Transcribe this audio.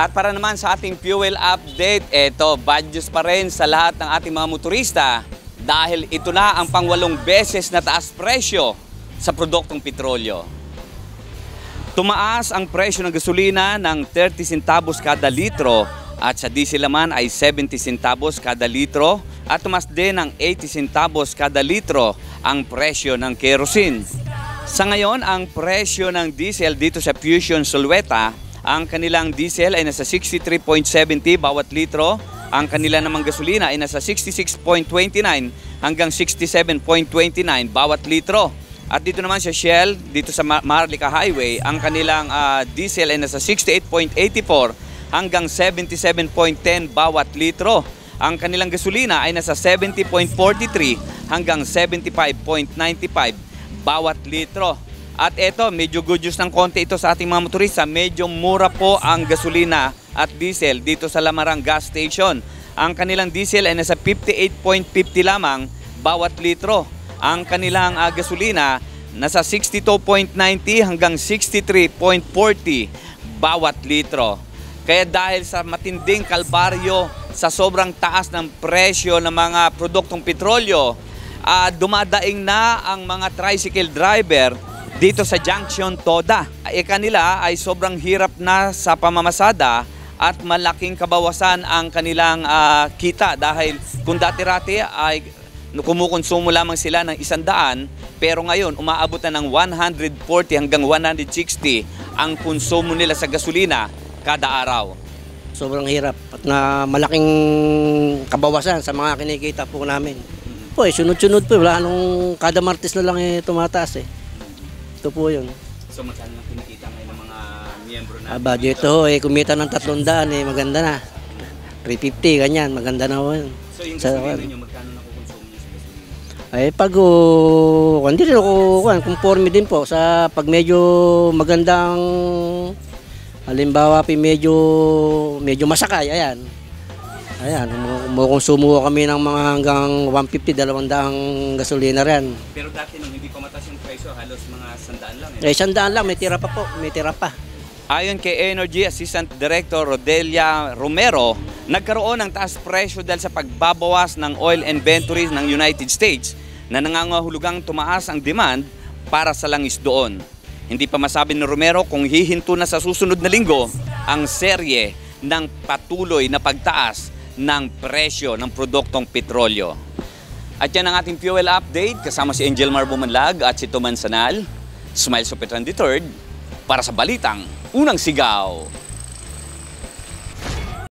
At para naman sa ating fuel update, eto, bad news pa rin sa lahat ng ating mga motorista dahil ito na ang pang-8 beses na taas presyo sa produktong petrolyo. Tumaas ang presyo ng gasolina ng 30 centavos kada litro at sa diesel naman ay 70 centavos kada litro at tumaas din ng 80 centavos kada litro ang presyo ng kerosene. Sa ngayon, ang presyo ng diesel dito sa Fusion Sulweta, ang kanilang diesel ay nasa 63.70 bawat litro. Ang kanila namang gasolina ay nasa 66.29 hanggang 67.29 bawat litro. At dito naman sa Shell, dito sa Maharlika Highway, ang kanilang diesel ay nasa 68.84 hanggang 77.10 bawat litro. Ang kanilang gasolina ay nasa 70.43 hanggang 75.95 bawat litro. At eto, medyo good news ng konti ito sa ating mga motorista. Medyo mura po ang gasolina at diesel dito sa Lamarang Gas Station. Ang kanilang diesel ay nasa 58.50 lamang bawat litro. Ang kanilang gasolina nasa 62.90 hanggang 63.40 bawat litro. Kaya dahil sa matinding kalbaryo sa sobrang taas ng presyo ng mga produktong petrolyo, dumadaing na ang mga tricycle driver dito sa Junction Toda. Kanila ay sobrang hirap na sa pamamasada at malaking kabawasan ang kanilang kita dahil kung dati-rati ay kumukonsumo lamang sila ng 100, pero ngayon umaabot na ng 140 hanggang 160 ang konsumo nila sa gasolina kada araw. Sobrang hirap at na malaking kabawasan sa mga kinikita po namin. Po, sunod-sunod po, wala nung kada Martes na lang tumataas eh. Ito po yun. So magkano lang kinikita ngayon ng mga miyembro na? Budget ho, kumita ng 300 maganda na. 350, ganyan, maganda na ho yun. So yung gasolina nyo, magkano nakukonsumo nyo sa gasolina? Ay pag, hindi rin ako, conforme din po sa pag medyo magandang, halimbawa medyo masakay, ayan. Ayan, kumukonsumo kami ng mga hanggang 150, 200 gasolina rin. Pero dati nung hindi pa mataas yung presyo, halos mga 100 lang eh. 100 lang, may tira pa po, may tira pa. Ayon kay Energy Assistant Director Rodelia Romero, nagkaroon ng taas presyo dahil sa pagbabawas ng oil inventories ng United States na nangangahulugang tumaas ang demand para sa langis doon. Hindi pa masabi ni Romero kung hihinto na sa susunod na linggo ang serye ng patuloy na pagtaas ng presyo ng produktong petrolyo. At yan ang ating fuel update kasama si Angel Mar Bumanlag at si Toman Sanal. Smile Sopetran III para sa Balitang Unang Sigaw.